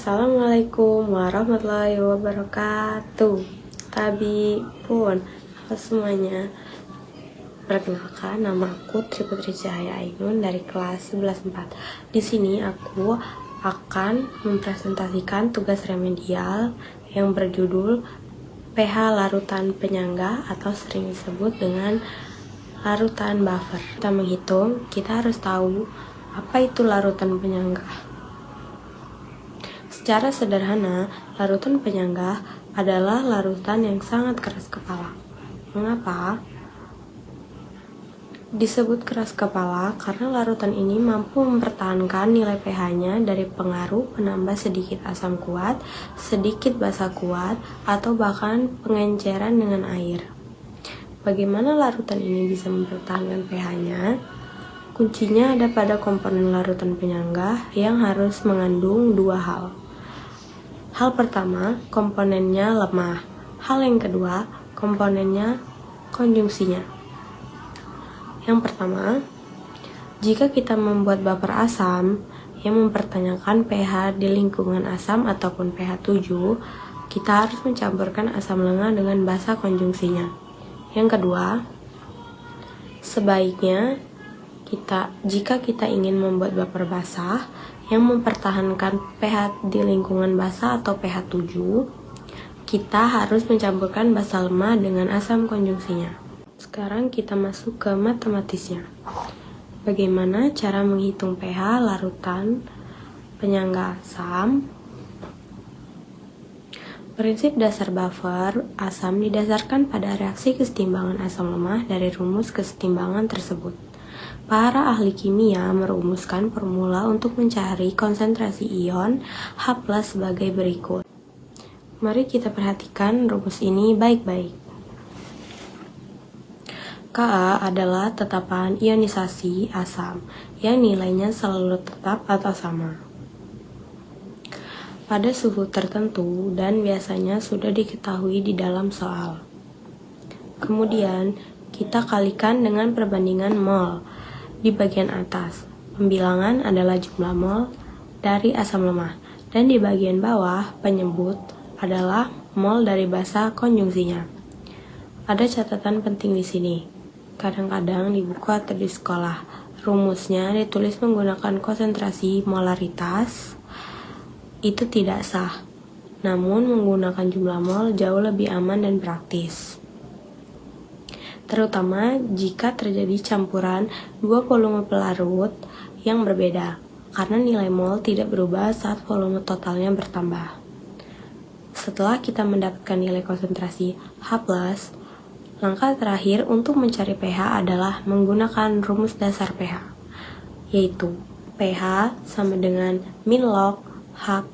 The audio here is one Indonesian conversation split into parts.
Assalamualaikum warahmatullahi wabarakatuh. Tabi pun, halo semuanya. Perkenalkan, nama aku Tri Putri Cahaya Ainun dari kelas 11/4. Di sini aku akan mempresentasikan tugas remedial yang berjudul pH larutan penyangga atau sering disebut dengan larutan buffer. Kita menghitung, kita harus tahu apa itu larutan penyangga. Secara sederhana, larutan penyangga adalah larutan yang sangat keras kepala. Mengapa disebut keras kepala? Karena larutan ini mampu mempertahankan nilai pH-nya dari pengaruh penambah sedikit asam kuat, sedikit basa kuat, atau bahkan pengenceran dengan air. Bagaimana larutan ini bisa mempertahankan pH-nya? Kuncinya ada pada komponen larutan penyangga yang harus mengandung dua hal. Hal pertama, komponennya lemah. Hal yang kedua, komponennya konjungsinya. Yang pertama, jika kita membuat buffer asam yang mempertanyakan pH di lingkungan asam ataupun pH 7, kita harus mencampurkan asam lengah dengan basa konjungsinya. Yang kedua, sebaiknya jika kita ingin membuat buffer basah yang mempertahankan pH di lingkungan basah atau pH 7, kita harus mencampurkan basa lemah dengan asam konjungsinya. Sekarang kita masuk ke matematisnya. Bagaimana cara menghitung pH larutan penyangga asam? Prinsip dasar buffer asam didasarkan pada reaksi kesetimbangan asam lemah dari rumus kesetimbangan tersebut. Para ahli kimia merumuskan formula untuk mencari konsentrasi ion H+ sebagai berikut. Mari kita perhatikan rumus ini baik-baik. Ka adalah tetapan ionisasi asam yang nilainya selalu tetap atau sama pada suhu tertentu dan biasanya sudah diketahui di dalam soal. Kemudian kita kalikan dengan perbandingan mol di bagian atas. Pembilangan adalah jumlah mol dari asam lemah, dan di bagian bawah penyebut adalah mol dari basa konjungsinya. Ada catatan penting di sini. Kadang-kadang di buku atau di sekolah, rumusnya ditulis menggunakan konsentrasi molaritas. Itu tidak sah. Namun menggunakan jumlah mol jauh lebih aman dan praktis, terutama jika terjadi campuran dua volume pelarut yang berbeda, karena nilai mol tidak berubah saat volume totalnya bertambah. Setelah kita mendapatkan nilai konsentrasi H+, langkah terakhir untuk mencari pH adalah menggunakan rumus dasar pH, yaitu pH sama dengan min log H+.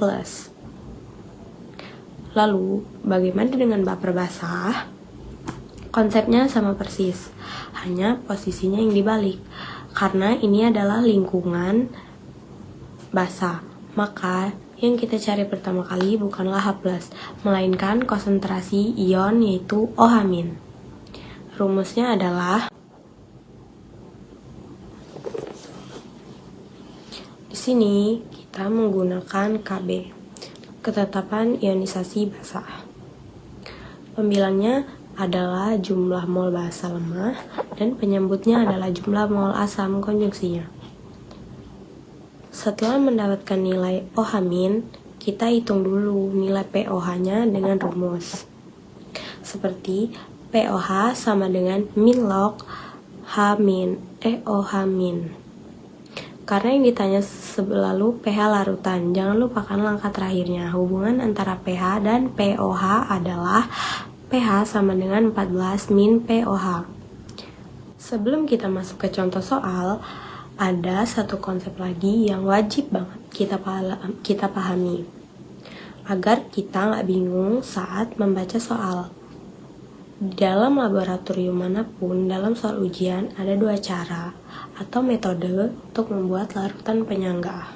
Lalu, bagaimana dengan buffer basah? Konsepnya sama persis, hanya posisinya yang dibalik. Karena ini adalah lingkungan basah, maka yang kita cari pertama kali bukanlah H+, melainkan konsentrasi ion yaitu OH-. Rumusnya adalah di sini kita menggunakan Kb, ketetapan ionisasi basah. Pembilangnya adalah jumlah mol basa lemah dan penyebutnya adalah jumlah mol asam konjungsinya. Setelah mendapatkan nilai OH-, kita hitung dulu nilai POH-nya dengan rumus. Seperti POH sama dengan min log OH-. Karena yang ditanya selalu pH larutan, jangan lupakan langkah terakhirnya. Hubungan antara pH dan POH adalah pH sama dengan 14 min POH. Sebelum kita masuk ke contoh soal, ada satu konsep lagi yang wajib banget kita pahami agar kita nggak bingung saat membaca soal. Di dalam laboratorium manapun, dalam soal ujian ada dua cara atau metode untuk membuat larutan penyangga.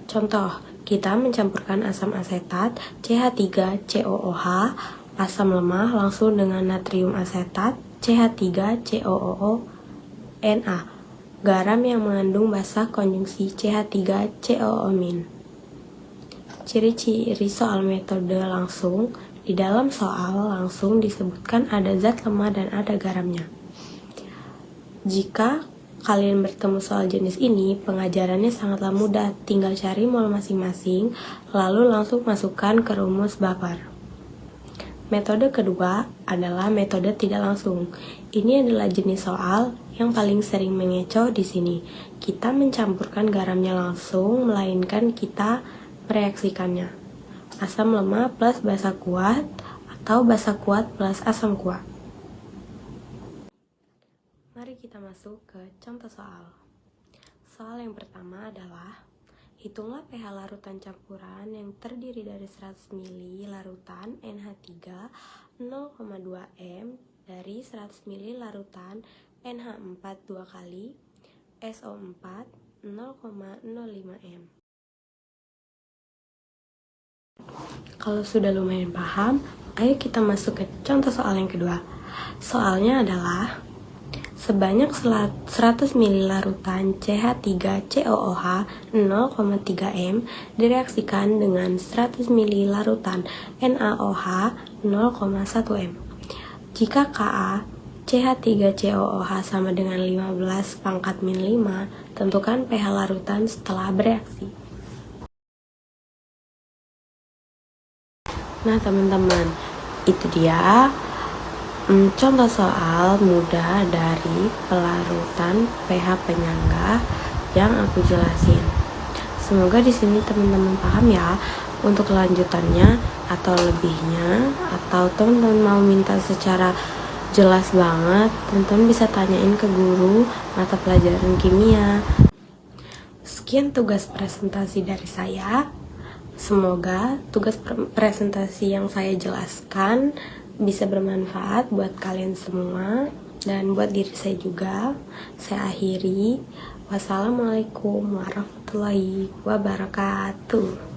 Contoh, kita mencampurkan asam asetat CH3COOH, asam lemah langsung dengan natrium asetat CH3COONA, garam yang mengandung basa konjungsi CH3COO-. Ciri-ciri soal metode langsung. Di dalam soal langsung disebutkan ada zat lemah dan ada garamnya. Jika kalian bertemu soal jenis ini, pengajarannya sangatlah mudah. Tinggal cari mol masing-masing, lalu langsung masukkan ke rumus Babar. Metode kedua adalah metode tidak langsung. Ini adalah jenis soal yang paling sering mengecoh di sini. Kita mencampurkan garamnya langsung, melainkan kita mereaksikannya. Asam lemah plus basa kuat atau basa kuat plus asam kuat. Mari kita masuk ke contoh soal. Soal yang pertama adalah hitunglah pH larutan campuran yang terdiri dari 100 ml larutan NH3 0,2 m dari 100 ml larutan NH4 2 kali SO4 0,05 m. Kalau sudah lumayan paham, ayo kita masuk ke contoh soal yang kedua. Soalnya adalah sebanyak 100 ml larutan CH3COOH 0,3 m direaksikan dengan 100 ml larutan NaOH 0,1 m. Jika Ka CH3COOH sama dengan 15 pangkat min 5, tentukan pH larutan setelah bereaksi. Nah teman-teman, itu dia contoh soal mudah dari pelarutan pH penyangga yang aku jelasin. Semoga di sini teman-teman paham ya. Untuk kelanjutannya atau lebihnya, atau teman-teman mau minta secara jelas banget, teman-teman bisa tanyain ke guru mata pelajaran kimia. Sekian tugas presentasi dari saya. Semoga tugas presentasi yang saya jelaskan bisa bermanfaat buat kalian semua dan buat diri saya juga. Saya akhiri. Wassalamualaikum warahmatullahi wabarakatuh.